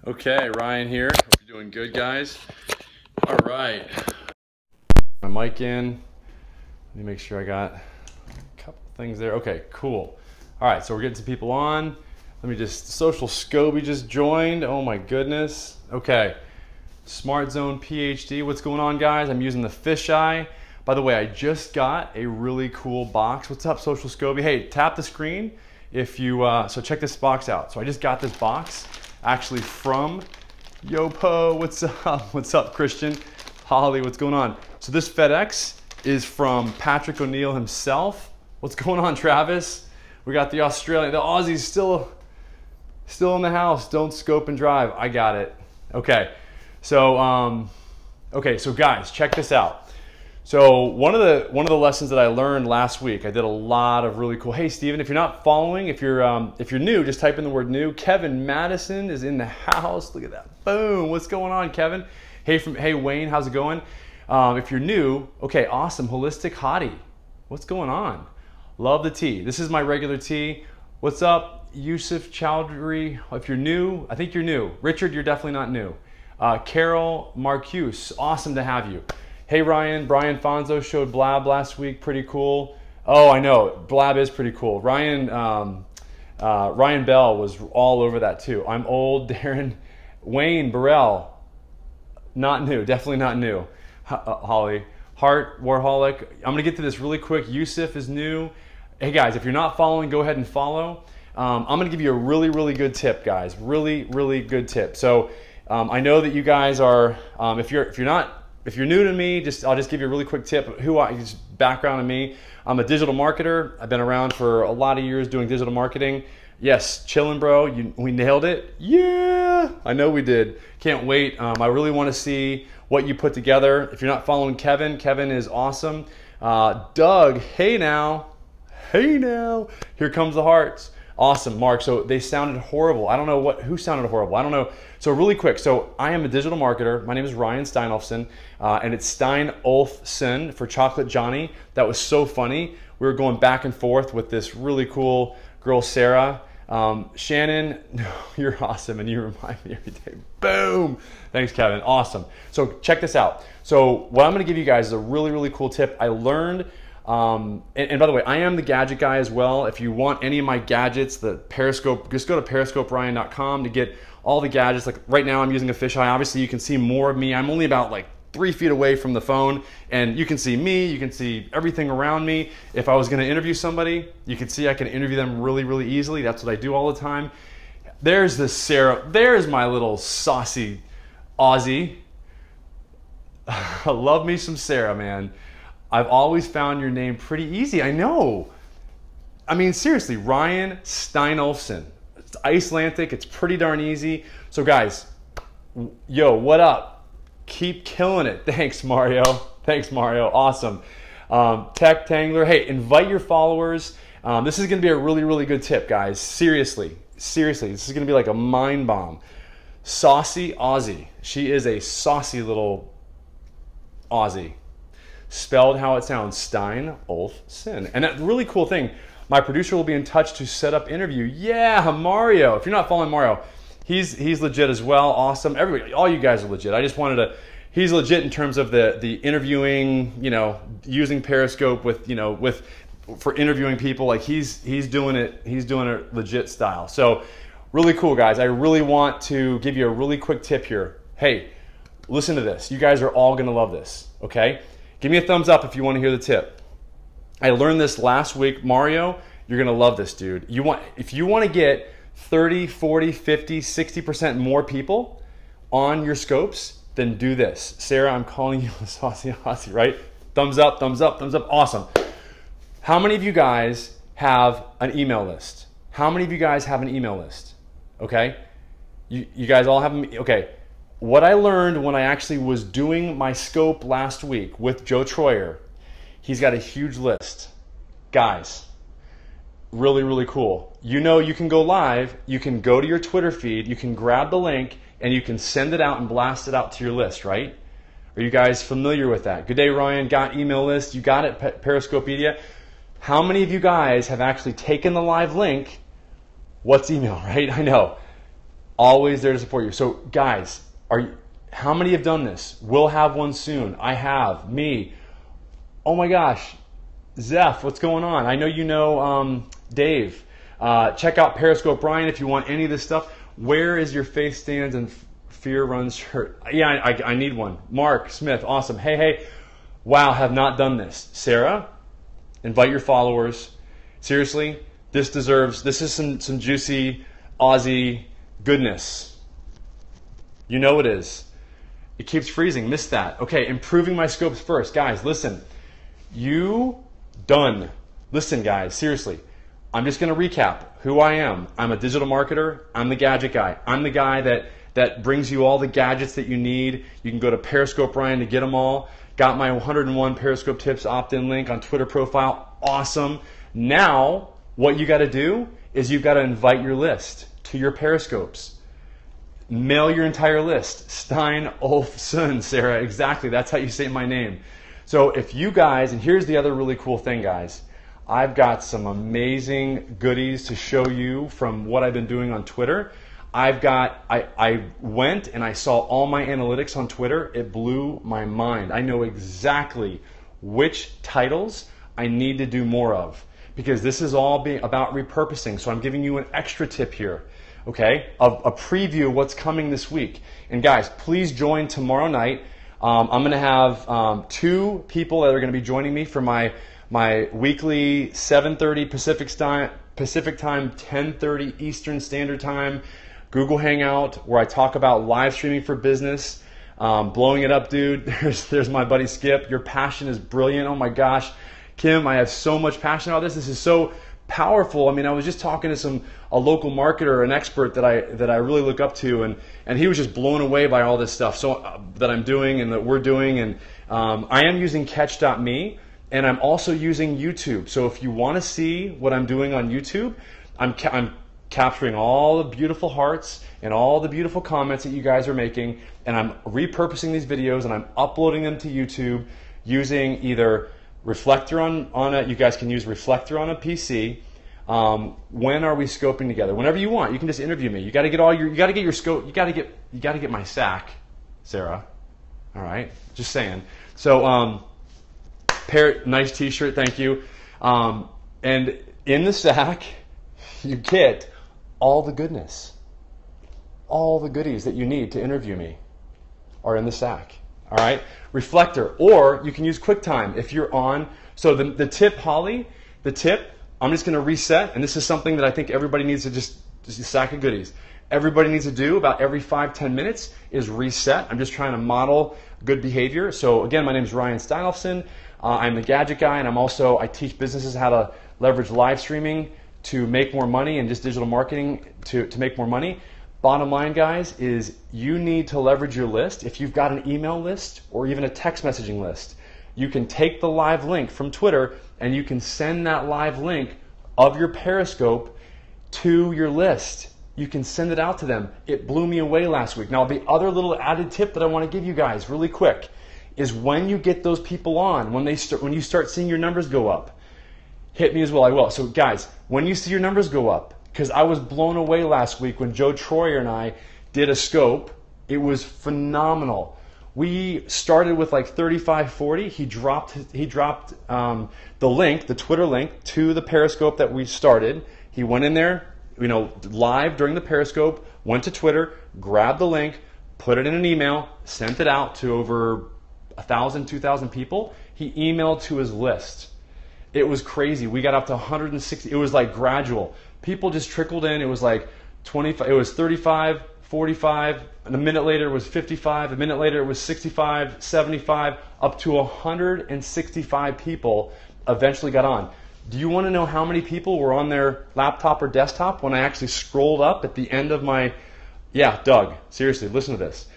Okay, Ryan here. Hope you're doing good, guys. All right. My mic in. Let me make sure I got a couple things there. Okay, cool. All right, so we're getting some people on. Let me just, Social Scoby just joined. Oh my goodness. Okay. Smart Zone PhD. What's going on, guys? I'm using the fisheye. By the way, I just got a really cool box. What's up, Social Scoby? Hey, tap the screen if you, so check this box out. So I just got this box actually from Yopo. What's up? What's up, Christian? Holly, what's going on? So this FedEx is from Patrick O'Neill himself. What's going on, Travis? We got the Aussies still in the house. Don't scope and drive. I got it. Okay. So, so guys, check this out. So one of the lessons that I learned last week, I did a lot of really cool. Hey, Steven, if you're not following, if you're new, just type in the word new. Kevin Madison is in the house. Look at that. Boom. What's going on, Kevin? Hey, Wayne, how's it going? If you're new, okay, awesome. Holistic Hottie. What's going on? Love the tea. This is my regular tea. What's up, Yusuf Chowdhury? If you're new, I think you're new. Richard, you're definitely not new. Carol Marcuse, awesome to have you. Hey Ryan, Brian Fonzo showed Blab last week, pretty cool. Oh, I know, Blab is pretty cool. Ryan Bell was all over that too. I'm old, Darren. Wayne Burrell, not new, definitely not new. Holly, Heart Warholic. I'm gonna get to this really quick. Yusuf is new. Hey guys, if you're not following, go ahead and follow. I'm gonna give you a really, really good tip, guys. Really, really good tip. So I know that you guys are, if you're new to me, I'll just give you a really quick tip. Just background on me. I'm a digital marketer. I've been around for a lot of years doing digital marketing. Yes, chillin', bro. We nailed it. Yeah, I know we did. Can't wait. I really want to see what you put together. If you're not following Kevin, Kevin is awesome. Doug, hey now. Hey now. Here comes the hearts. Awesome, Mark. So they sounded horrible. I don't know who sounded horrible. I don't know. So really quick. So I am a digital marketer. My name is RyanSteinolfson, and it's Steinolfson for Chocolate Johnny. That was so funny. We were going back and forth with this really cool girl, Sarah. Shannon, you're awesome, and you remind me every day. Boom. Thanks, Kevin. Awesome. So check this out. So what I'm going to give you guys is a really, really cool tip. I learned. And by the way, I am the gadget guy as well. If you want any of my gadgets, the Periscope, just go to periscoperyan.com to get all the gadgets. Like right now I'm using a fisheye. Obviously you can see more of me. I'm only about like 3 feet away from the phone, and you can see me, you can see everything around me. If I was gonna interview somebody, you can see I can interview them really, really easily. That's what I do all the time. There's this Sarah, there's my little saucy Aussie. I love me some Sarah, man. I've always found your name pretty easy. I know. I mean, seriously, RyanSteinolfson. It's Icelandic. It's pretty darn easy. So guys, yo, what up? Keep killing it. Thanks, Mario. Thanks, Mario. Awesome. Tech Tangler. Hey, invite your followers. This is going to be a really, really good tip, guys. Seriously. Seriously. This is going to be like a mind bomb. Saucy Aussie. She is a saucy little Aussie. Spelled how it sounds, Steinolfson. And that really cool thing, my producer will be in touch to set up interview. Yeah, Mario. If you're not following Mario, he's legit as well. Awesome. Everybody, all you guys are legit. I just wanted to, he's legit in terms of the interviewing, you know, using Periscope for interviewing people. Like he's doing it legit style. So really cool, guys. I really want to give you a really quick tip here. Hey, listen to this. You guys are all gonna love this, okay? Give me a thumbs up if you want to hear the tip. I learned this last week. Mario, you're going to love this, dude. If you want to get 30, 40, 50, 60% more people on your scopes, then do this. Sarah, I'm calling you a saucy Aussie, right? Thumbs up, thumbs up, thumbs up. Awesome. How many of you guys have an email list? How many of you guys have an email list? Okay? You guys all have them? Okay. What I learned when I actually was doing my scope last week with Joe Troyer, he's got a huge list. Guys, really, really cool. You know you can go live, you can go to your Twitter feed, you can grab the link, and you can send it out and blast it out to your list, right? Are you guys familiar with that? Good day, Ryan. Got email list. You got it, Periscopedia. How many of you guys have actually taken the live link? What's email, right? I know. Always there to support you. So guys, how many have done this? We'll have one soon. I have. Me. Oh my gosh. Zeph, what's going on? I know you know Dave. Check out Periscope Ryan if you want any of this stuff. Where is your faith stands and fear runs shirt? Yeah, I need one. Mark Smith, awesome. Hey. Wow, have not done this. Sarah, invite your followers. Seriously, this is some juicy Aussie goodness. You know it is. It keeps freezing. Missed that. Okay, improving my scopes first. Guys, listen. Done. Listen, guys, seriously. I'm just going to recap who I am. I'm a digital marketer. I'm the gadget guy. I'm the guy that brings you all the gadgets that you need. You can go to Periscope Ryan to get them all. Got my 101 Periscope Tips opt-in link on Twitter profile. Awesome. Now, what you got to do is you've got to invite your list to your Periscopes. Mail your entire list. Steinolfson, Sarah. Exactly. That's how you say my name. So if you guys, and here's the other really cool thing, guys. I've got some amazing goodies to show you from what I've been doing on Twitter. I went and I saw all my analytics on Twitter. It blew my mind. I know exactly which titles I need to do more of because this is all about repurposing. So I'm giving you an extra tip here, okay, of a preview of what's coming this week. And guys, please join tomorrow night. I'm going to have 2 people that are going to be joining me for my weekly 7:30 Pacific time, 10:30 Eastern Standard Time Google Hangout where I talk about live streaming for business, blowing it up, dude. There's my buddy Skip. Your passion is brilliant. Oh my gosh, Kim, I have so much passion about this. This is so powerful. I mean, I was just talking to a local marketer, an expert that I really look up to, and he was just blown away by all this stuff that I'm doing and that we're doing. And I am using Catch.me, and I'm also using YouTube. So if you want to see what I'm doing on YouTube, I'm capturing all the beautiful hearts and all the beautiful comments that you guys are making, and I'm repurposing these videos and I'm uploading them to YouTube using either Reflector on it. You guys can use Reflector on a PC. When are we scoping together? Whenever you want, you can just interview me. You got to get your scope. You got to get my sack, Sarah. All right, just saying. So, nice T-shirt, thank you. And in the sack, you get all the goodness, all the goodies that you need to interview me are in the sack. All right, Reflector, or you can use QuickTime if you're on. So the tip, Holly, I'm just going to reset, and this is something that I think everybody needs to just a sack of goodies. Everybody needs to do about every 5-10 minutes is reset. I'm just trying to model good behavior. So again, my name is RyanSteinolfson. I'm the gadget guy, and I teach businesses how to leverage live streaming to make more money and just digital marketing to make more money. Bottom line, guys, is you need to leverage your list. If you've got an email list or even a text messaging list, you can take the live link from Twitter and you can send that live link of your Periscope to your list. You can send it out to them. It blew me away last week. Now, the other little added tip that I want to give you guys really quick is when you get those people on, when you start seeing your numbers go up, hit me as well. I will. So guys, when you see your numbers go up, because I was blown away last week when Joe Troyer and I did a scope. It was phenomenal. We started with like 35, 40. He dropped the link, the Twitter link, to the Periscope that we started. He went in there, live during the Periscope, went to Twitter, grabbed the link, put it in an email, sent it out to over 1,000, 2,000 people. He emailed to his list. It was crazy. We got up to 160. It was like gradual. People just trickled in. It was like 25. It was 35, 45. And a minute later, it was 55. A minute later, it was 65, 75, up to 165 people eventually got on. Do you want to know how many people were on their laptop or desktop when I actually scrolled up at the end of my... Yeah, Doug, seriously, listen to this.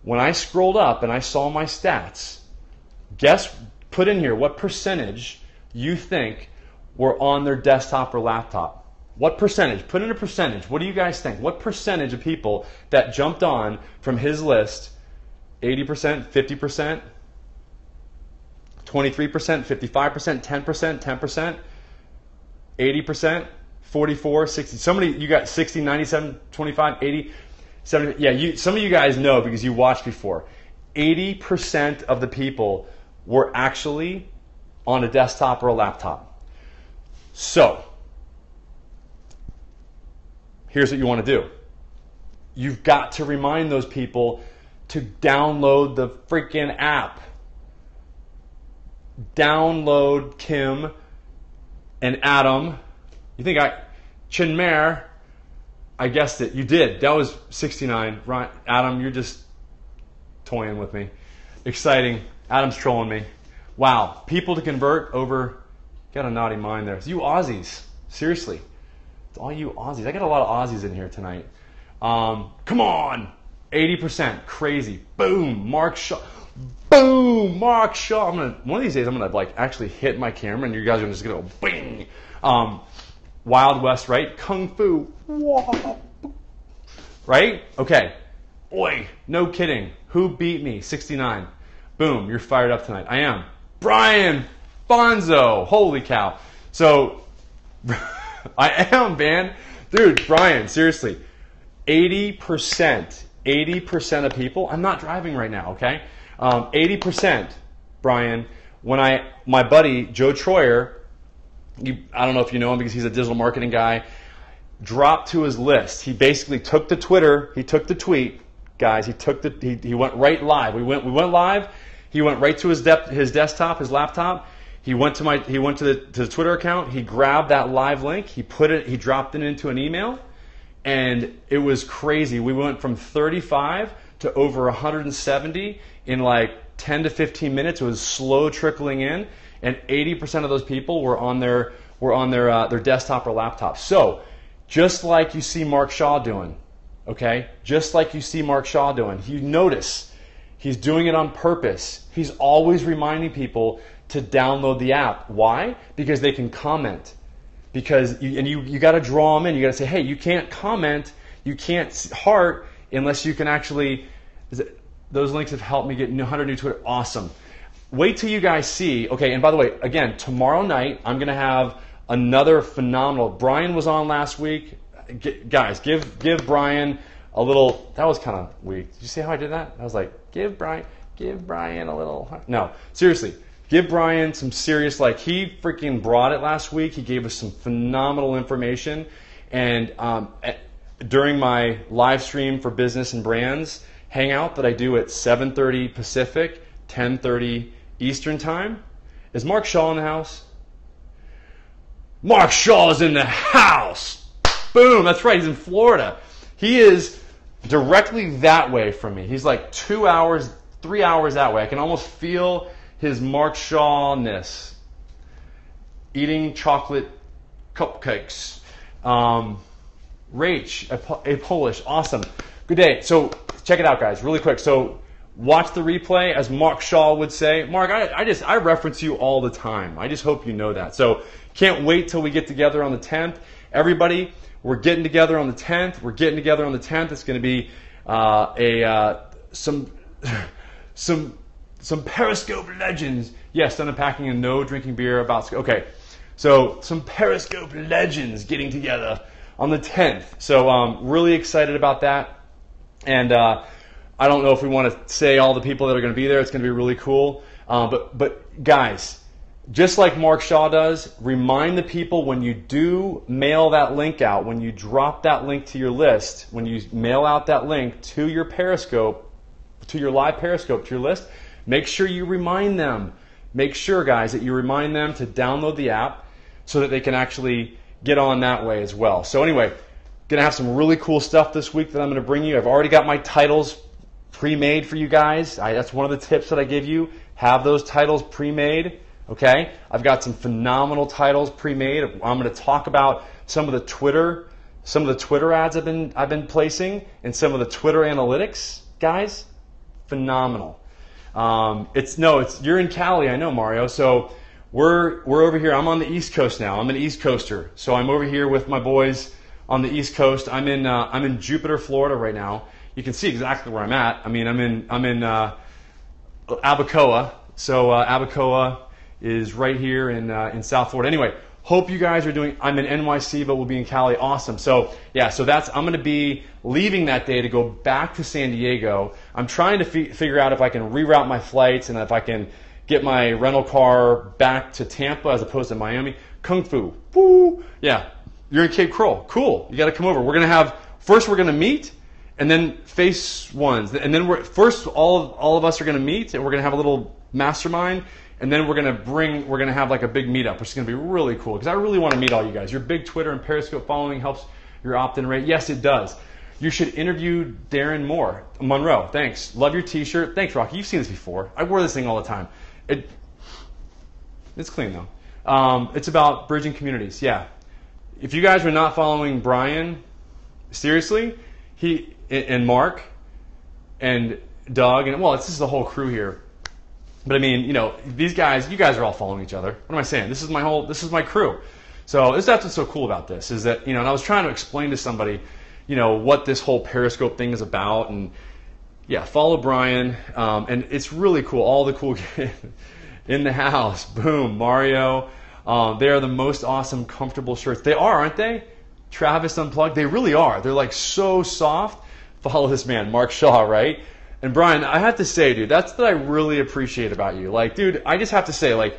When I scrolled up and I saw my stats, put in here what percentage you think were on their desktop or laptop. What percentage? Put in a percentage. What do you guys think? What percentage of people that jumped on from his list, 80%, 50%, 23%, 55%, 10%, 10%, 80%, 44, 60. Somebody, you got 60, 97, 25, 80. 70, yeah, some of you guys know because you watched before. 80% of the people were actually on a desktop or a laptop. So, here's what you want to do. You've got to remind those people to download the freaking app. Download Kim and Adam. You think Chinmer, I guessed it. You did. That was 69. Right, Adam, you're just toying with me. Exciting. Adam's trolling me. Wow. People to convert over. Got a naughty mind there. It's you Aussies. Seriously. It's all you Aussies. I got a lot of Aussies in here tonight. Come on. 80%. Crazy. Boom. Mark Shaw. Boom. Mark Shaw. One of these days I'm gonna like actually hit my camera and you guys are just gonna go bing. Wild West, right? Kung Fu. Right? Okay. Oi. No kidding. Who beat me? 69. Boom. You're fired up tonight. I am. Brian Bonzo. Holy cow. So, I am, man. Dude, Brian, seriously. 80% of people, I'm not driving right now, okay? 80%, Brian, when my buddy, Joe Troyer, I don't know if you know him because he's a digital marketing guy, dropped to his list. He basically took the Twitter, he took the tweet, guys, he went right live. We went live, he went right to his desktop, his laptop. He went to the Twitter account, he grabbed that live link, he dropped it into an email, and it was crazy. We went from 35 to over 170 in like 10 to 15 minutes. It was slow trickling in, and 80% of those people were on their desktop or laptop. So, just like you see Mark Shaw doing, okay? Just like you see Mark Shaw doing, you notice he's doing it on purpose. He's always reminding people to download the app. Why? Because they can comment. Because you got to draw them in. You got to say, hey, you can't comment, you can't heart unless you can actually. Those links have helped me get 100 new Twitter. Awesome. Wait till you guys see. Okay, and by the way, again, tomorrow night I'm gonna have another phenomenal. Brian was on last week. Guys, give Brian a little. That was kind of weak. Did you see how I did that? I was like, give Brian a little. No, seriously. Give Brian some serious, like he freaking brought it last week. He gave us some phenomenal information. And during my live stream for business and brands hangout that I do at 7:30 Pacific, 10:30 Eastern time, is Mark Shaw in the house? Mark Shaw is in the house. Boom, that's right, he's in Florida. He is directly that way from me. He's like 2 hours, 3 hours that way. I can almost feel his Mark Shaw-ness. Eating chocolate cupcakes. Rach, a Polish, awesome. Good day. So check it out, guys, really quick. So watch the replay, as Mark Shaw would say. Mark, I reference you all the time. I just hope you know that. So can't wait till we get together on the 10th. Everybody, we're getting together on the 10th. We're getting together on the 10th. It's going to be some Periscope legends. Yes, done unpacking and no drinking beer about. Okay, so some Periscope legends getting together on the 10th. So really excited about that. And I don't know if we want to say all the people that are going to be there. It's going to be really cool. But guys, just like Mark Shaw does, remind the people when you do mail that link out, when you drop that link to your list, when you mail out that link to your Periscope, to your live Periscope, to your list, make sure you remind them. Make sure, guys, that you remind them to download the app so that they can actually get on that way as well. So anyway, going to have some really cool stuff this week that I'm going to bring you. I've already got my titles pre-made for you guys. That's one of the tips that I give you. Have those titles pre-made, okay? I've got some phenomenal titles pre-made. I'm going to talk about some of the Twitter ads I've been placing and some of the Twitter analytics, guys. Phenomenal. You're in Cali, I know, Mario. So we're over here. I'm on the East Coast now. I'm an East Coaster. So I'm over here with my boys on the East Coast. I'm in Jupiter, Florida right now. You can see exactly where I'm at. I mean, I'm in Abacoa. So Abacoa is right here in South Florida. Anyway, Hope you guys are doing, I'm in NYC, but we'll be in Cali. Awesome. So yeah, so I'm going to be leaving that day to go back to San Diego. I'm trying to figure out if I can reroute my flights and if I can get my rental car back to Tampa as opposed to Miami. Kung Fu. Woo! Yeah. You're in Cape Coral. Cool. You got to come over. We're going to first we're going to meet and then face ones. And then first all of us are going to meet and we're going to have a little mastermind. And then we're gonna have like a big meetup, which is gonna be really cool because I really want to meet all you guys. Your big Twitter and Periscope following helps your opt-in rate. Yes, it does. You should interview Darren Monroe. Thanks. Love your T-shirt. Thanks, Rocky. You've seen this before. I wear this thing all the time. It's clean though. It's about bridging communities. Yeah. If you guys were not following Brian, seriously, he and Mark and Doug and this is the whole crew here. But I mean, these guys, you guys are all following each other. What am I saying? This is my crew. So that's what's so cool about this is that, and I was trying to explain to somebody, what this whole Periscope thing is about. And yeah, follow Brian. And it's really cool. All the cool kids in the house. Boom. Mario. They are the most awesome, comfortable shirts. They are, aren't they? Travis Unplugged. They really are. They're like so soft. Follow this man, Mark Shaw, right? And Brian, I have to say, dude, that's what I really appreciate about you. Like, dude, I just have to say, like,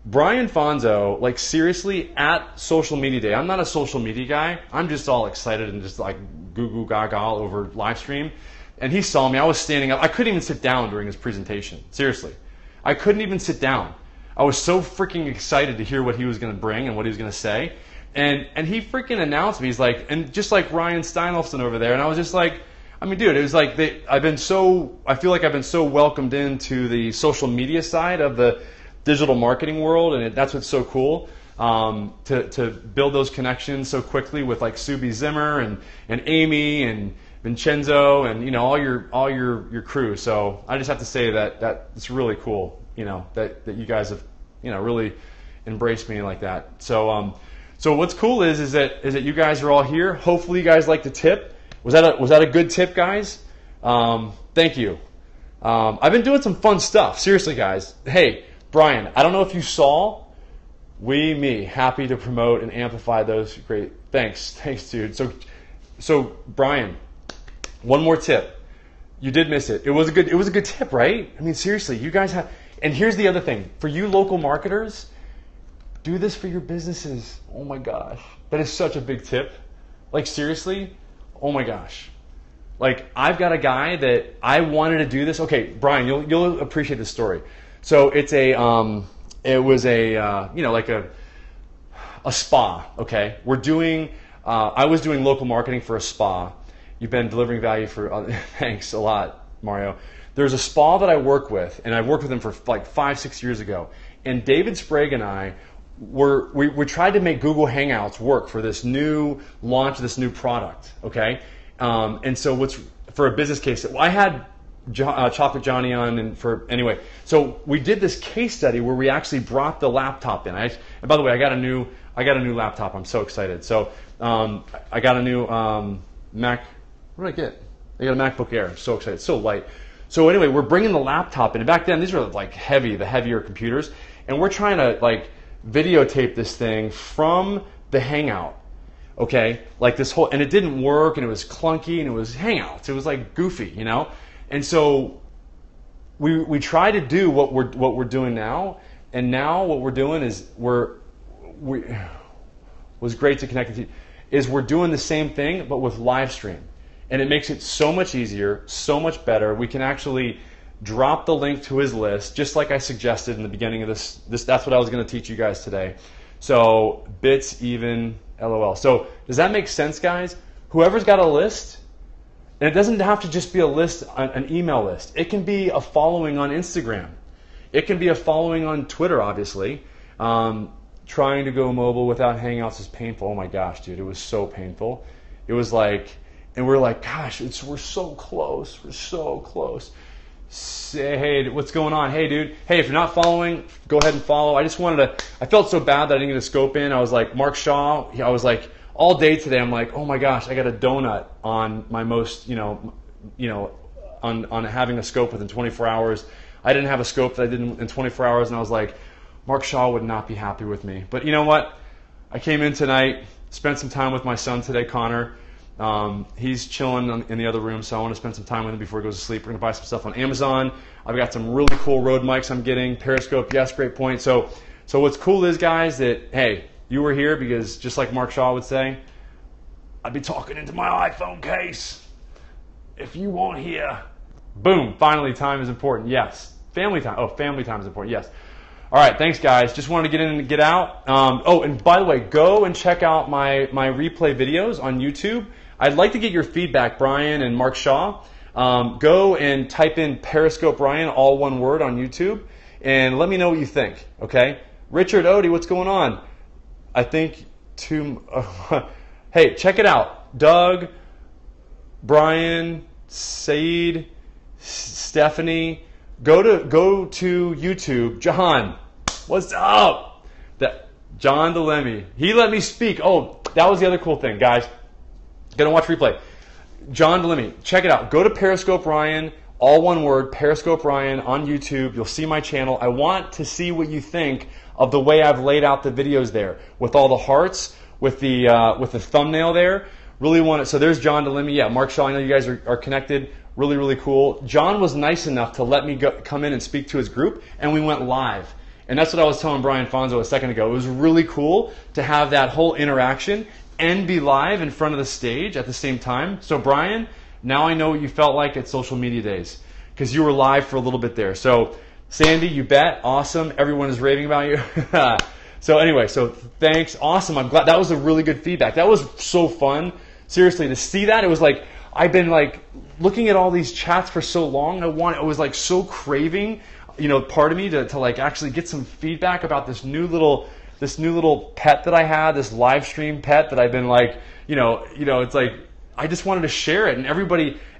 Brian Fonzo, like, seriously, at social media day, I'm not a social media guy. I'm just all excited and just like goo goo gaga all over live stream. And he saw me. I was standing up. I couldn't even sit down during his presentation. Seriously. I couldn't even sit down. I was so freaking excited to hear what he was going to bring and what he was going to say. And he freaking announced me. He's like, and just like RyanSteinolfson over there. And I was just like, I mean, dude, it was like I feel like I've been so welcomed into the social media side of the digital marketing world, and that's what's so cool to build those connections so quickly with like Subi Zimmer and Amy and Vincenzo and all your crew. So I just have to say that it's really cool, that you guys have really embraced me like that. So what's cool is that you guys are all here. Hopefully you guys like the tip. Was that a good tip, guys? Thank you. I've been doing some fun stuff. Seriously, guys. Hey, Brian, I don't know if you saw. Happy to promote and amplify those great. Thanks, dude. So Brian, one more tip. You did miss it. It was a good tip, right? I mean, seriously, you guys have. And here's the other thing for you local marketers. Do this for your businesses. Oh my gosh, that is such a big tip. Like seriously. Oh my gosh. Like I've got a guy that I wanted to do this. Okay, Brian, you'll appreciate this story. So it's like a spa, okay? I was doing local marketing for a spa. You've been delivering value for thanks a lot, Mario. There's a spa that I work with, and I worked with him for like 5-6 years ago. And David Sprague and I we tried to make Google Hangouts work for this new launch, this new product, okay? And so for a business case, I had Chocolate Johnny on, and anyway, so we did this case study where we actually brought the laptop in. And by the way, I got a new laptop. I'm so excited. So I got a new Mac. What did I get? I got a MacBook Air. I'm so excited. It's so light. So anyway, we're bringing the laptop in. And back then, these were like the heavier computers, and we're trying to like videotape this thing from the Hangout, okay? Like this whole, and it didn't work, and it was clunky, and it was Hangouts. It was like goofy, And so we try to do what we're doing now, and now what we're doing is was great to connect with you. Is we're doing the same thing but with live stream, and it makes it so much easier, so much better. We can actually drop the link to his list, just like I suggested in the beginning of this. That's what I was going to teach you guys today. So bits even LOL. So does that make sense, guys? Whoever's got a list, and it doesn't have to just be a list, an email list. It can be a following on Instagram. It can be a following on Twitter, obviously. Trying to go mobile without Hangouts is painful. Oh my gosh, dude, it was so painful. It was like, and we're like, gosh, we're so close. We're so close. Say, hey, what's going on? Hey, dude. Hey, if you're not following, go ahead and follow. I felt so bad that I didn't get a scope in. I was like, Mark Shaw, I was like, all day today, I'm like, oh my gosh, I got a donut on my most, on having a scope within 24 hours. I didn't have a scope that I did in 24 hours, and I was like, Mark Shaw would not be happy with me. But you know what? I came in tonight, spent some time with my son today, Connor. He's chilling in the other room, so I want to spend some time with him before he goes to sleep. We're going to buy some stuff on Amazon. I've got some really cool Rode mics I'm getting. Periscope, yes, great point. So what's cool is, guys, that, hey, you were here because just like Mark Shaw would say, I'd be talking into my iPhone case if you weren't here. Boom, finally, time is important. Yes. Family time. Oh, family time is important. Yes. All right, thanks, guys. Just wanted to get in and get out. Oh, and by the way, go and check out my replay videos on YouTube. I'd like to get your feedback, Brian and Mark Shaw. Go and type in Periscope Ryan, all one word, on YouTube, and let me know what you think, okay? Richard Odie, what's going on? I think hey, check it out. Doug, Brian, Said, Stephanie, go to YouTube. John, what's up? John DeLemme, he let me speak. Oh, that was the other cool thing, guys. Gonna watch replay. John DeLemme, check it out. Go to Periscope Ryan, all one word, Periscope Ryan on YouTube. You'll see my channel. I want to see what you think of the way I've laid out the videos there, with all the hearts, with the thumbnail there. Really want it. So there's John DeLemme. Yeah, Mark Shaw, I know you guys are connected. Really, really cool. John was nice enough to let me come in and speak to his group, and we went live. And that's what I was telling Brian Fonzo a second ago. It was really cool to have that whole interaction and be live in front of the stage at the same time. So Brian, now I know what you felt like at social media days, because you were live for a little bit there. So Sandy, you bet. Awesome. Everyone is raving about you. So anyway, so thanks. Awesome. I'm glad. That was a really good feedback. That was so fun. Seriously, to see that, it was like, I've been like looking at all these chats for so long. I was like so craving, part of me to like actually get some feedback about this new little pet that I had, this live stream pet that I've been like, it's like, I just wanted to share it. And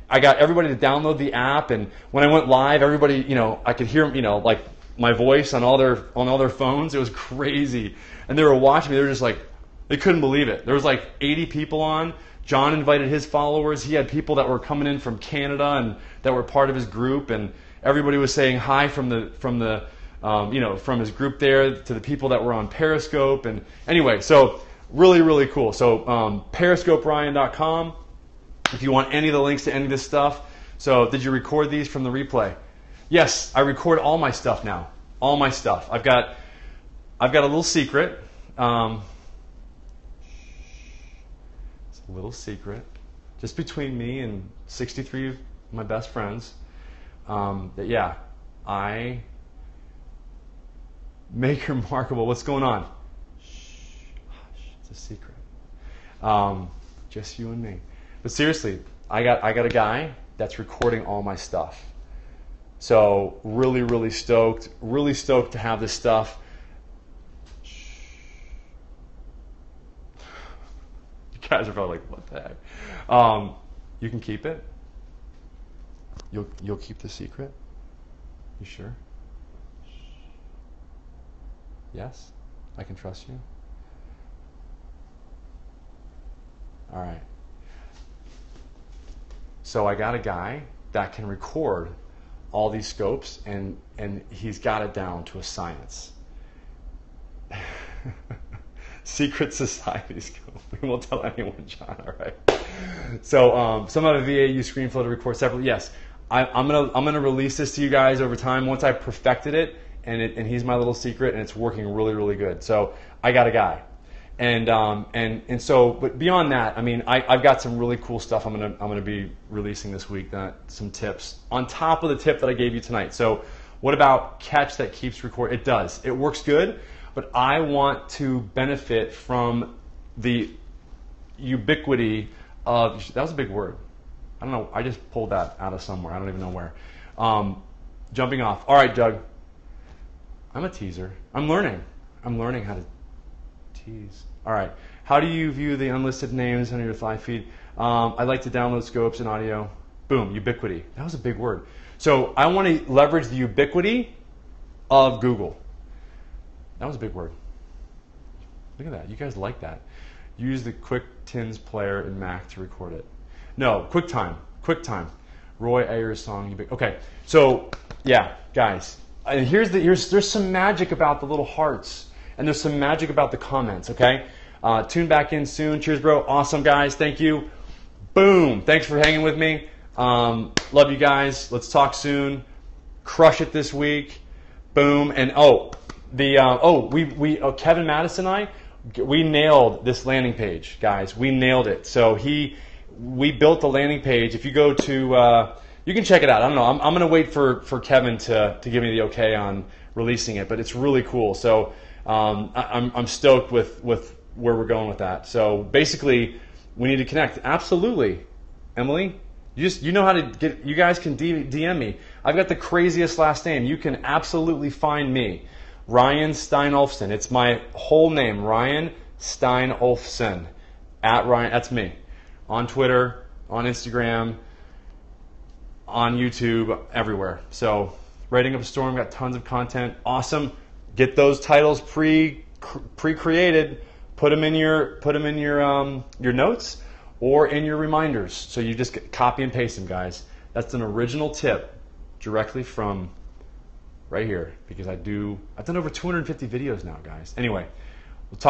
I got everybody to download the app. And when I went live, everybody, I could hear, like my voice on all their phones. It was crazy. And they were watching me. They were just like, they couldn't believe it. There was like 80 people on. John invited his followers. He had people that were coming in from Canada and that were part of his group. And everybody was saying hi from his group there to the people that were on Periscope. And anyway, so really, really cool. So periscoperyan.com if you want any of the links to any of this stuff. So did you record these from the replay? Yes, I record all my stuff now. All my stuff. I've got a little secret. It's a little secret, just between me and 63 of my best friends. That yeah, I make remarkable. What's going on? Shh, hush, it's a secret. Just you and me. But seriously, I got a guy that's recording all my stuff. So really, really stoked to have this stuff. Shh. You guys are probably like, what the heck? You can keep it. You'll keep the secret? You sure? Yes? I can trust you? All right. So I got a guy that can record all these scopes, and he's got it down to a science. Secret society scope. We won't tell anyone, John. All right. So some have a VAU ScreenFlow to record separately. Yes, I'm gonna release this to you guys over time once I perfected it, and he's my little secret, and it's working really, really good. So I got a guy, and so, but beyond that, I mean, I've got some really cool stuff I'm gonna be releasing this week. Some tips on top of the tip that I gave you tonight. So what about catch that keeps record? It does. It works good, but I want to benefit from the ubiquity of, that was a big word. I don't know. I just pulled that out of somewhere. I don't even know where. Jumping off. All right, Doug. I'm a teaser. I'm learning how to tease. All right. How do you view the unlisted names on your live feed? I like to download scopes and audio. Boom, ubiquity. That was a big word. So I want to leverage the ubiquity of Google. That was a big word. Look at that. You guys like that. Use the QuickTins player in Mac to record it. No, QuickTime. QuickTime. Roy Ayers song. Okay. So yeah, guys, And there's some magic about the little hearts, and there's some magic about the comments. Okay, tune back in soon. Cheers, bro. Awesome, guys. Thank you. Boom. Thanks for hanging with me. Love you guys. Let's talk soon. Crush it this week. Boom. And Kevin Madison and I, we nailed this landing page, guys. We nailed it. So we built the landing page. If you go to, you can check it out. I don't know. I'm going to wait for Kevin to give me the okay on releasing it, but it's really cool. So I'm stoked with where we're going with that. So basically, we need to connect. Absolutely, Emily. You know how to get. You guys can DM me. I've got the craziest last name. You can absolutely find me, RyanSteinolfson. It's my whole name, RyanSteinolfson. @ Ryan. That's me. On Twitter, on Instagram, on YouTube, everywhere. So, Writing Up a Storm, got tons of content. Awesome. Get those titles pre-created. Put them in your notes or in your reminders. So you just copy and paste them, guys. That's an original tip directly from right here, because I've done over 250 videos now, guys. Anyway, we'll talk.